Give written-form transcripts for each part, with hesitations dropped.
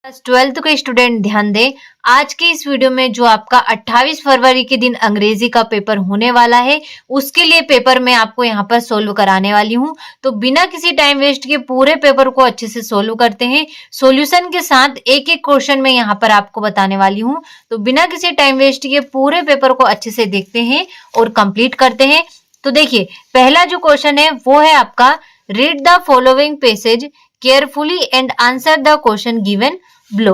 Twelfth के student ध्यान दें। आज के इस वीडियो में जो आपका 28 फरवरी के दिन अंग्रेजी का पेपर होने वाला है, उसके लिए पेपर मैं आपको यहाँ पर सोल्व कराने वाली हूँ। तो बिना किसी टाइम वेस्ट के पूरे पेपर को अच्छे से सोल्व करते हैं। सॉल्यूशन के साथ एक एक क्वेश्चन मैं यहाँ पर आपको बताने वाली हूँ। तो बिना किसी टाइम वेस्ट के पूरे पेपर को अच्छे से देखते हैं और कंप्लीट करते हैं। तो देखिए, पहला जो क्वेश्चन है वो है आपका, read the following passage carefully and answer the question given below.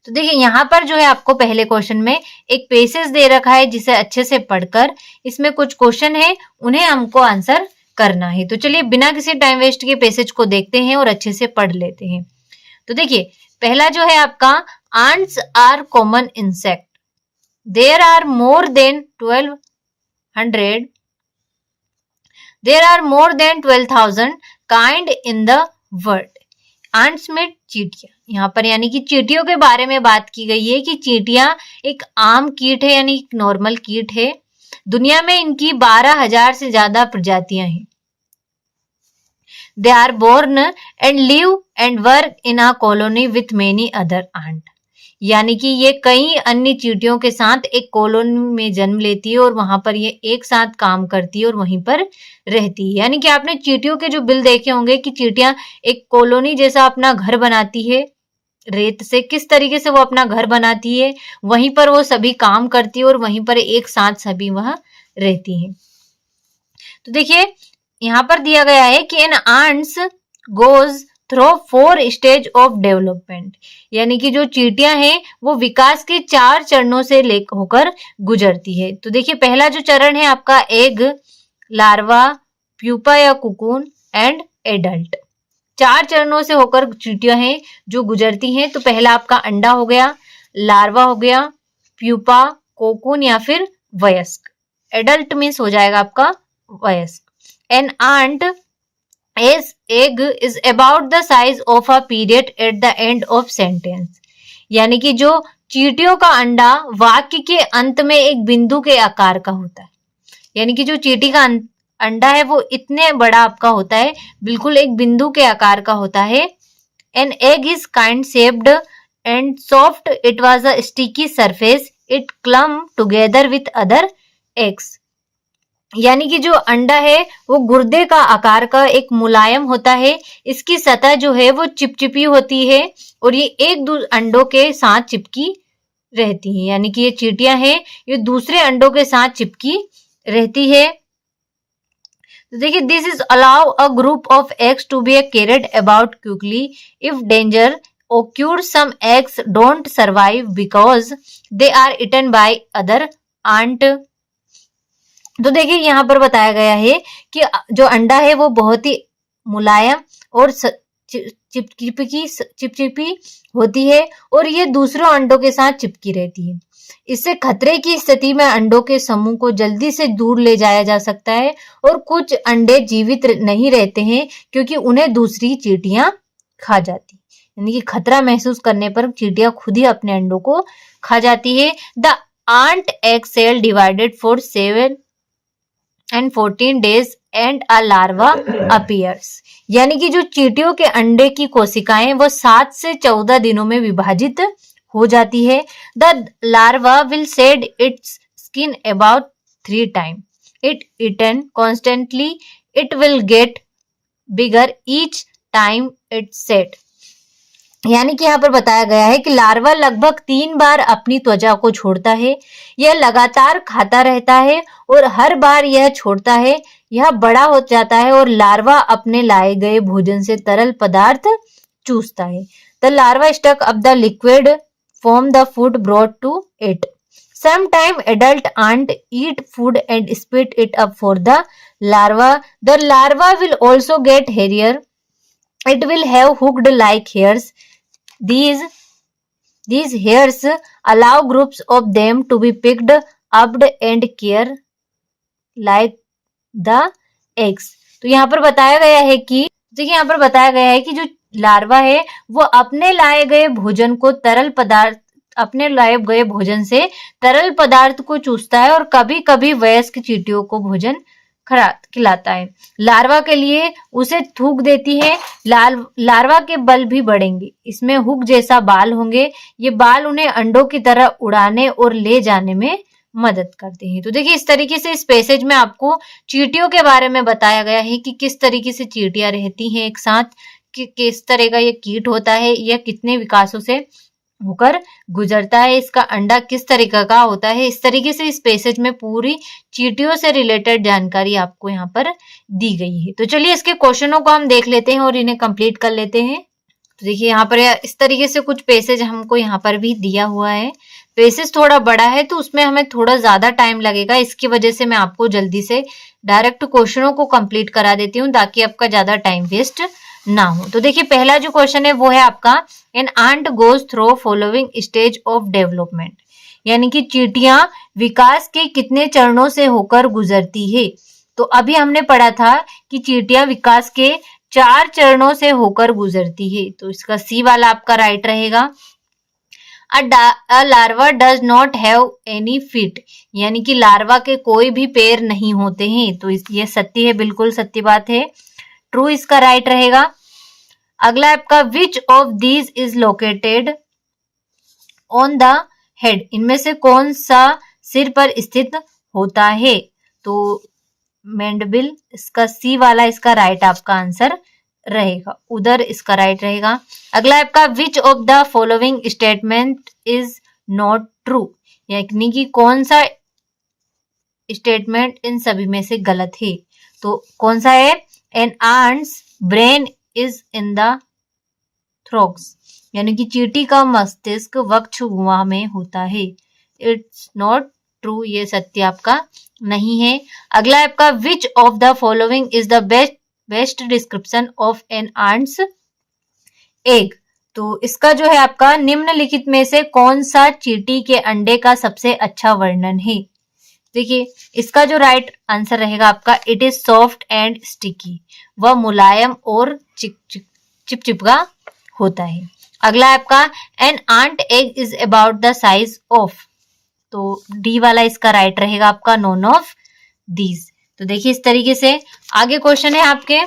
तो देखिए, यहाँ पर जो है आपको पहले क्वेश्चन में एक पैसेज दे रखा है, जिसे अच्छे से पढ़कर इसमें कुछ क्वेश्चन है, उन्हें हमको आंसर करना है। तो चलिए बिना किसी टाइम वेस्ट के पैसेज को देखते हैं और अच्छे से पढ़ लेते हैं। तो देखिए, पहला जो है आपका, ants are common insect, there are more than 1200, there are more than 12,000 kind in the world. Ants में चींटियां, यहाँ पर यानी कि चींटियों के बारे में बात की गई है कि चींटियां एक आम कीट है, यानी एक नॉर्मल कीट है। दुनिया में इनकी 12,000 से ज्यादा प्रजातियां हैं। They are born and live and work in a colony with many other ant, यानी कि ये कई अन्य चींटियों के साथ एक कॉलोनी में जन्म लेती है और वहां पर ये एक साथ काम करती है और वहीं पर रहती है। यानी कि आपने चींटियों के जो बिल देखे होंगे कि चींटियां एक कॉलोनी जैसा अपना घर बनाती है, रेत से किस तरीके से वो अपना घर बनाती है, वहीं पर वो सभी काम करती है और वहीं पर एक साथ सभी वह रहती है। तो देखिए, यहाँ पर दिया गया है कि an ants goes through 4 stage of development, यानी कि जो चींटियां हैं वो विकास के 4 चरणों से होकर गुजरती है। तो देखिए, पहला जो चरण है आपका, एग, लार्वा, प्यूपा या कुकून एंड एडल्ट। 4 चरणों से होकर चींटियां हैं जो गुजरती हैं। तो पहला आपका अंडा हो गया, लार्वा हो गया, प्यूपा, कोकून या फिर वयस्क। एडल्ट मीन्स हो जाएगा आपका वयस्क। An ant as egg is about the size of a period at the end of sentence, यानी कि जो चींटियों का अंडा वाक्य के अंत में एक बिंदु के आकार का होता है। यानी कि जो चींटी का अंडा है वो इतने बड़ा आपका होता है, बिल्कुल एक बिंदु के आकार का होता है। An egg is kind shaped and soft. It was a sticky surface. It clump together with other eggs. यानी कि जो अंडा है वो गुर्दे का आकार का एक मुलायम होता है, इसकी सतह जो है वो चिपचिपी होती है और ये एक अंडों के साथ चिपकी रहती है। यानी कि ये चींटियां हैं, ये दूसरे अंडों के साथ चिपकी रहती है। तो देखिए, this is allow a group of eggs to be carried about quickly if danger occurs. Some eggs don't survive because they are eaten by other ant. तो देखिए, यहाँ पर बताया गया है कि जो अंडा है वो बहुत ही मुलायम और चिपचिपी होती है और ये दूसरों अंडों के साथ चिपकी रहती है। इससे खतरे की स्थिति में अंडों के समूह को जल्दी से दूर ले जाया जा सकता है और कुछ अंडे जीवित नहीं रहते हैं क्योंकि उन्हें दूसरी चींटियां खा जाती, यानी कि खतरा महसूस करने पर चींटियां खुद ही अपने अंडों को खा जाती है। The ant egg cell divided for 7 and 14 days and a larva appears, यानी कि जो चींटियों के अंडे की कोशिकाएं वो 7 से 14 दिनों में विभाजित हो जाती है। The larva will shed its skin about 3 times. It eaten constantly. It will get bigger each time it shed. यानी कि यहाँ पर बताया गया है कि लार्वा लगभग 3 बार अपनी त्वचा को छोड़ता है। यह लगातार खाता रहता है और हर बार यह छोड़ता है यह बड़ा हो जाता है और लार्वा अपने लाए गए भोजन से तरल पदार्थ चूसता है। The larva stuck up the liquid from the food brought to it. Sometime adult ant eat food and spit it up for the larva. The larva will also get hairier. It will have hooked like hairs. These hairs allow groups of them to be picked up and care like the eggs. तो यहाँ पर बताया गया है कि देखिए, यहाँ पर बताया गया है कि जो लार्वा है वो अपने लाए गए भोजन से तरल पदार्थ को चूसता है और कभी कभी वयस्क चींटियों को भोजन खिलाता है। लार्वा के लिए उसे थूक देती है। लार्वा के बल भी बढ़ेंगे, इसमें हुक जैसा बाल होंगे। ये बाल उन्हें अंडों की तरह उड़ाने और ले जाने में मदद करते हैं। तो देखिए इस तरीके से इस पैसेज में आपको चींटियों के बारे में बताया गया है कि किस तरीके से चींटियां रहती हैं एक साथ, कि किस तरह का ये कीट होता है, यह कितने विकासों से होकर गुजरता है, इसका अंडा किस तरीके का होता है। इस तरीके से इस पैसेज में पूरी चींटियों से रिलेटेड जानकारी आपको यहाँ पर दी गई है। तो चलिए इसके क्वेश्चनों को हम देख लेते हैं और इन्हें कंप्लीट कर लेते हैं। तो देखिए यहाँ पर इस तरीके से कुछ पैसेज हमको यहाँ पर भी दिया हुआ है। पैसेज थोड़ा बड़ा है तो उसमें हमें थोड़ा ज्यादा टाइम लगेगा, इसकी वजह से मैं आपको जल्दी से डायरेक्ट क्वेश्चनों को कंप्लीट करा देती हूँ ताकि आपका ज्यादा टाइम वेस्ट ना हो। तो देखिए पहला जो क्वेश्चन है वो है आपका, an ant goes through following stage of development, यानी कि चींटियां विकास के कितने चरणों से होकर गुजरती है। तो अभी हमने पढ़ा था कि चींटियां विकास के 4 चरणों से होकर गुजरती है, तो इसका सी वाला आपका राइट रहेगा। A larva does not have any feet, यानी कि लार्वा के कोई भी पैर नहीं होते हैं, तो ये सत्य है, बिल्कुल सत्य बात है, ट्रू इसका राइट रहेगा। अगला आपका, which of these is located on the head, इनमें से कौन सा सिर पर स्थित होता है। तो मैंडबिल, इसका सी वाला इसका राइट आपका आंसर रहेगा, उधर इसका राइट रहेगा। अगला आपका, which of the following statement is not true, यानी कि कौन सा स्टेटमेंट इन सभी में से गलत है। तो कौन सा है, an ant's brain is in the thorax, यानी कि चींटी का मस्तिष्क वक्ष गुहा में होता है। इट्स नॉट ट्रू, ये सत्य आपका नहीं है। अगला आपका, which of the following is the best description of an ant's egg, तो इसका जो है आपका निम्नलिखित में से कौन सा चींटी के अंडे का सबसे अच्छा वर्णन है। देखिए इसका जो राइट आंसर रहेगा आपका, it is soft and sticky, वह मुलायम और चिपचिपका होता है। अगला आपका, an ant egg is about the size of, तो डी वाला इसका राइट रहेगा आपका, नोन ऑफ दीज। तो देखिए इस तरीके से आगे क्वेश्चन है आपके,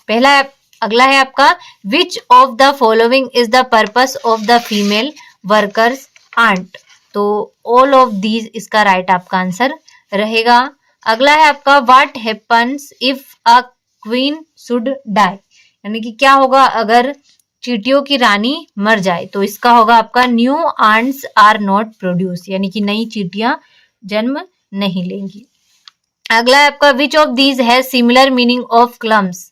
पहला अगला है आपका, which of the following is the purpose of the female workers ant, तो ऑल ऑफ दीज इसका राइट आपका आंसर रहेगा। अगला है आपका, what happens if a queen should die, यानी कि क्या होगा अगर चींटियों की रानी मर जाए, तो इसका होगा आपका, new ants are not produce, यानी कि नई चींटियां जन्म नहीं लेंगी। अगला है आपका, which of these has similar meaning of clumps,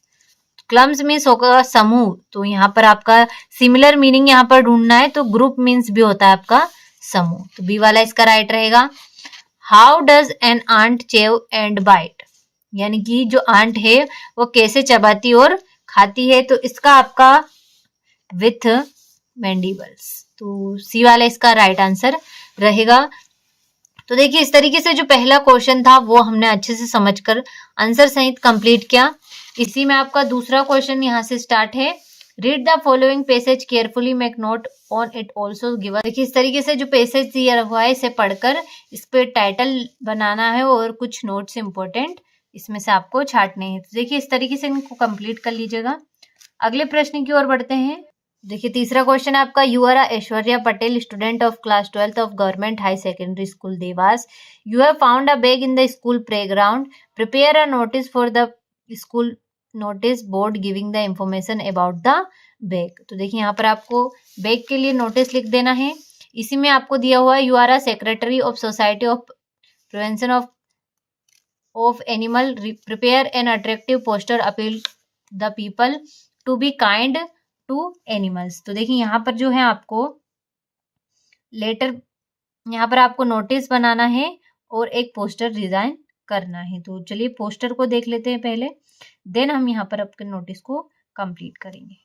clumps means होगा समूह, तो यहाँ पर आपका सिमिलर मीनिंग यहाँ पर ढूंढना है, तो ग्रुप मीन्स भी होता है आपका समूह, तो बी वाला इसका राइट रहेगा। How does an ant chew and bite, यानी कि जो आंट है वो कैसे चबाती और खाती है, तो इसका आपका विथ मैंडिबल्स, तो सी वाला इसका राइट आंसर रहेगा। तो देखिए इस तरीके से जो पहला क्वेश्चन था वो हमने अच्छे से समझकर आंसर सहित कंप्लीट किया। इसी में आपका दूसरा क्वेश्चन यहाँ से स्टार्ट है, read the following passage carefully, make note on it also given. देखिए इस तरीके से जो पैसेज दिया हुआ है इसे पढ़कर इस पे टाइटल बनाना है और कुछ नोट्स इंपॉर्टेंट इसमें से आपको छांटने हैं। तो देखिए इस तरीके से इनको कंप्लीट कर लीजिएगा। अगले प्रश्न की ओर बढ़ते हैं। देखिए तीसरा क्वेश्चन है आपका, you are Aishwarya Patel, student of class 12th of government high secondary school Dewas. You have found a bag in the school playground, prepare a notice for the school notice board giving the information about the bag. तो देखिए यहाँ पर आपको bag के लिए notice लिख देना है। इसी में आपको दिया हुआ है, you are a secretary of society of prevention of animal, prepare an attractive poster, appeal the people to be kind to animals. तो देखिए यहाँ पर जो है आपको लेटर, यहाँ पर आपको नोटिस बनाना है और एक पोस्टर डिजाइन करना है। तो चलिए पोस्टर को देख लेते हैं पहले, देन हम यहाँ पर आपके नोटिस को कंप्लीट करेंगे।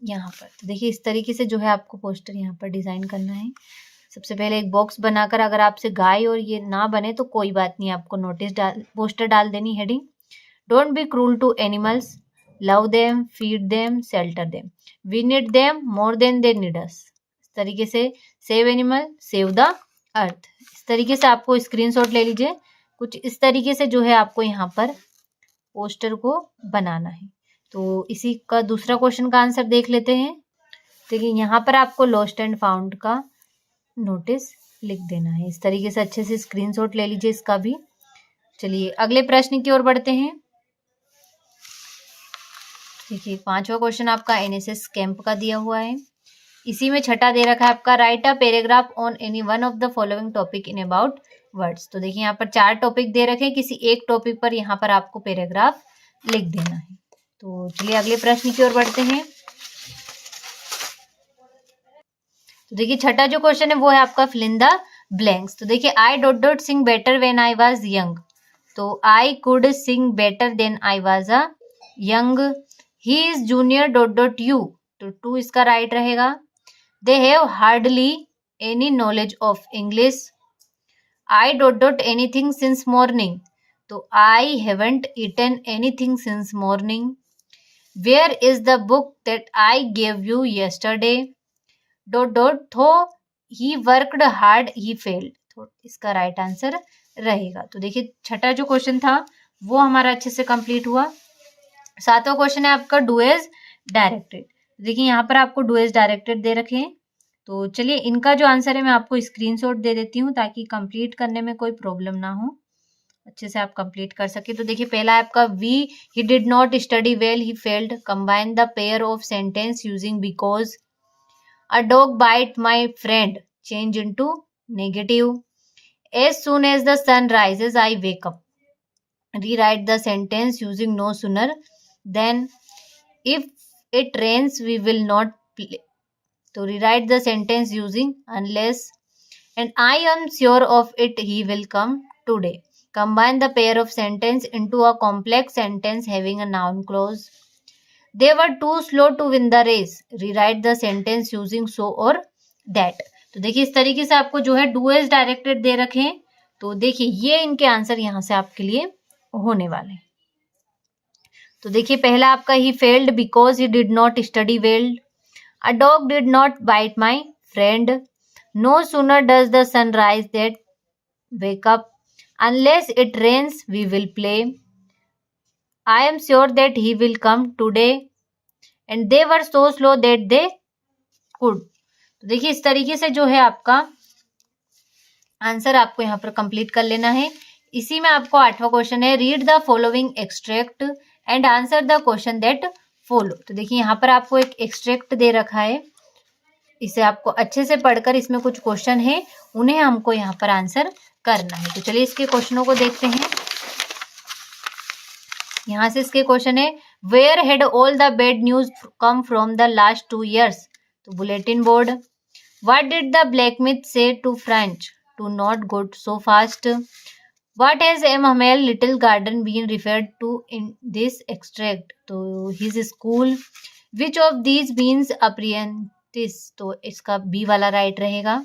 यहाँ पर तो देखिए इस तरीके से जो है आपको पोस्टर यहाँ पर डिजाइन करना है। सबसे पहले एक बॉक्स बनाकर, अगर आपसे गाय और ये ना बने तो कोई बात नहीं, आपको नोटिस पोस्टर डाल देनी। Heading, don't be cruel to animals, love them, feed them, shelter them, we need them more than they need us. इस तरीके से save animal, save the earth, इस तरीके से आपको स्क्रीनशॉट ले लीजिए। कुछ इस तरीके से जो है आपको यहाँ पर पोस्टर को बनाना है। तो इसी का दूसरा क्वेश्चन का आंसर देख लेते हैं। देखिए यहाँ पर आपको लॉस्ट एंड फाउंड का नोटिस लिख देना है। इस तरीके से अच्छे से स्क्रीनशॉट ले लीजिए इसका भी। चलिए अगले प्रश्न की ओर बढ़ते हैं। देखिए 5वां क्वेश्चन आपका एनएसएस कैंप का दिया हुआ है। इसी में छठा दे रखा है आपका right a paragraph on any one of the following topic in about words. तो देखिए यहाँ पर 4 टॉपिक दे रखे हैं, किसी एक टॉपिक पर यहाँ पर आपको पैराग्राफ लिख देना है। तो चलिए अगले प्रश्न की ओर बढ़ते हैं। तो देखिए छठा जो क्वेश्चन है वो है आपका फिल इन द ब्लैंक्स। तो देखिए I dot dot sing better when I was young. तो I could sing better than I was a young. He is junior dot dot you. तो टू इसका राइट रहेगा। They have hardly any knowledge of English. I dot dot anything since morning. तो I haven't eaten anything since morning. Where is the book that I gave you yesterday dot dot though he worked hard he failed. तो इसका right answer रहेगा। तो देखिए छठा जो question था वो हमारा अच्छे से कंप्लीट हुआ। 7वां क्वेश्चन है आपका डू एज डायरेक्टेड। देखिए यहाँ पर आपको डू एज डायरेक्टेड दे रखे हैं। तो चलिए इनका जो आंसर है मैं आपको स्क्रीनशॉट दे देती हूँ ताकि कंप्लीट करने में कोई प्रॉब्लम ना हो, अच्छे से आप कंप्लीट कर सके। तो देखिए पहला है आपका we he did not study well he failed. Combine the pair of sentence using because. A dog bite my friend. Change into negative. As soon as the sun rises, I wake up. Rewrite the sentence using no sooner than. If it rains, we will not play. So rewrite the sentence using unless. And I am sure of it, he will come today. Combine the pair of sentence into a complex sentence having a noun clause. They were too slow to win the race. Rewrite the sentence using so or that. तो देखिए इस तरीके से आपको जो है do as directed दे रखे हैं। तो देखिए ये इनके आंसर यहाँ से आपके लिए होने वाले। तो देखिए पहला आपका he failed because he did not study well. A dog did not bite my friend. No sooner does the sun rise that wake up. Unless it rains we will play. I am sure that he will come today and they were so slow that they could. तो देखिए इस तरीके से जो है आपका answer आपको यहाँ पर कंप्लीट कर लेना है। इसी में आपको 8वां क्वेश्चन है read the following extract and answer the question that follow. तो देखिए यहाँ पर आपको एक एक्सट्रैक्ट दे रखा है, इसे आपको अच्छे से पढ़कर इसमें कुछ क्वेश्चन है उन्हें हमको यहाँ पर आंसर करना है। तो चलिए इसके क्वेश्चनों को देखते हैं। यहाँ से इसके क्वेश्चन है where had all the bad news come from the last 2 years। तो bulletin board. What did the blacksmith say to Franz to not go so fast. What has M Hamel little garden been referred to in this extract. तो his school. Which of these beans apprentice. तो इसका B वाला right रहेगा।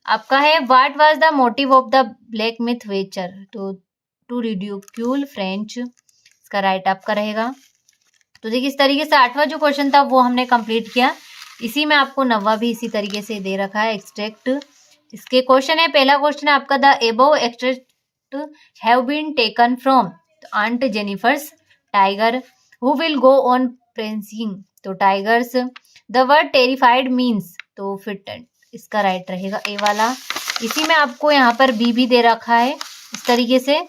आपका है what was the motive of the blacksmith Wachter. तो to रिड्यूक्यूल French, का right आपका रहेगा। तो देखिए इस तरीके से 8वां जो क्वेश्चन था वो हमने कंप्लीट किया। इसी में आपको 9वां भी इसी तरीके से दे रखा है एक्सट्रैक्ट। इसके क्वेश्चन है पहला क्वेश्चन है आपका the above extract have been taken from. तो aunt Jennifer's tiger who will go on prancing. तो tigers. The word terrified means. तो फिटेंट, इसका राइट रहेगा ए वाला। इसी में आपको यहाँ पर बी भी दे रखा है इस तरीके से।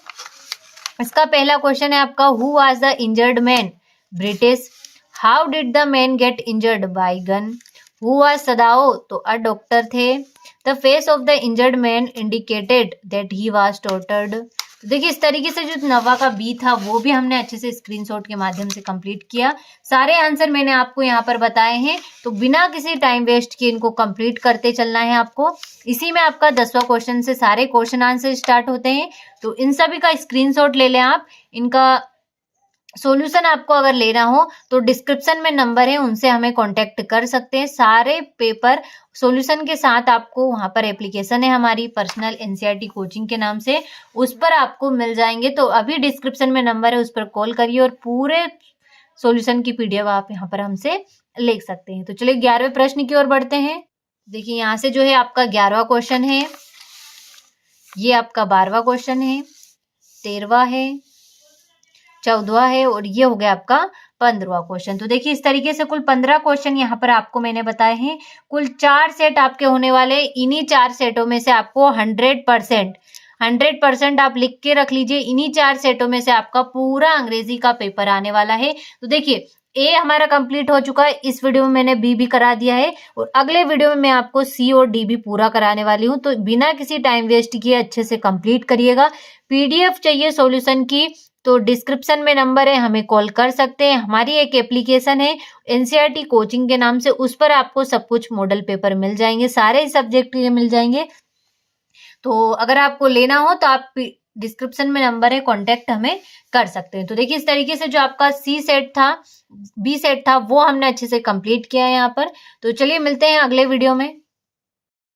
इसका पहला क्वेश्चन है आपका who was the injured man. British. How did the man get injured by gun. Who was Sadao. तो अ डॉक्टर थे। The face of the injured man indicated that he was tortured. देखिए इस तरीके से जो 9वां का बी था वो भी हमने अच्छे से स्क्रीनशॉट के माध्यम से कंप्लीट किया। सारे आंसर मैंने आपको यहाँ पर बताए हैं, तो बिना किसी टाइम वेस्ट किए इनको कंप्लीट करते चलना है आपको। इसी में आपका 10वां क्वेश्चन से सारे क्वेश्चन आंसर स्टार्ट होते हैं, तो इन सभी का स्क्रीनशॉट ले लें आप। इनका सॉल्यूशन आपको अगर लेना हो तो डिस्क्रिप्शन में नंबर है, उनसे हमें कांटेक्ट कर सकते हैं। सारे पेपर सॉल्यूशन के साथ आपको वहां पर एप्लीकेशन है हमारी पर्सनल एनसीईआरटी कोचिंग के नाम से, उस पर आपको मिल जाएंगे। तो अभी डिस्क्रिप्शन में नंबर है, उस पर कॉल करिए और पूरे सॉल्यूशन की पीडीएफ आप यहाँ पर हमसे ले सकते हैं। तो चलिए 11वें प्रश्न की ओर बढ़ते हैं। देखिए यहाँ से जो है आपका 11वां क्वेश्चन है, ये आपका 12वां क्वेश्चन है, 13वां है, 14वां है और ये हो गया आपका 15वां क्वेश्चन। तो देखिए इस तरीके से कुल 15 क्वेश्चन यहाँ पर आपको मैंने बताए हैं। कुल 4 सेट आपके होने वाले। इन्हीं 4 सेटों में से आपको 100% आप लिख के रख लीजिए। इन्हीं 4 सेटों में से आपका पूरा अंग्रेजी का पेपर आने वाला है। तो देखिए ए हमारा कंप्लीट हो चुका है, इस वीडियो में मैंने बी भी करा दिया है और अगले वीडियो में मैं आपको सी और डी भी पूरा कराने वाली हूँ। तो बिना किसी टाइम वेस्ट किए अच्छे से कंप्लीट करिएगा। पीडीएफ चाहिए सॉल्यूशन की तो डिस्क्रिप्शन में नंबर है, हमें कॉल कर सकते हैं। हमारी एक एप्लीकेशन है एनसीईआरटी कोचिंग के नाम से, उस पर आपको सब कुछ मॉडल पेपर मिल जाएंगे, सारे सब्जेक्ट के मिल जाएंगे। तो अगर आपको लेना हो तो आप डिस्क्रिप्शन में नंबर है, कांटेक्ट हमें कर सकते हैं। तो देखिए इस तरीके से जो आपका सी सेट था, बी सेट था, वो हमने अच्छे से कंप्लीट किया है यहाँ पर। तो चलिए मिलते हैं अगले वीडियो में।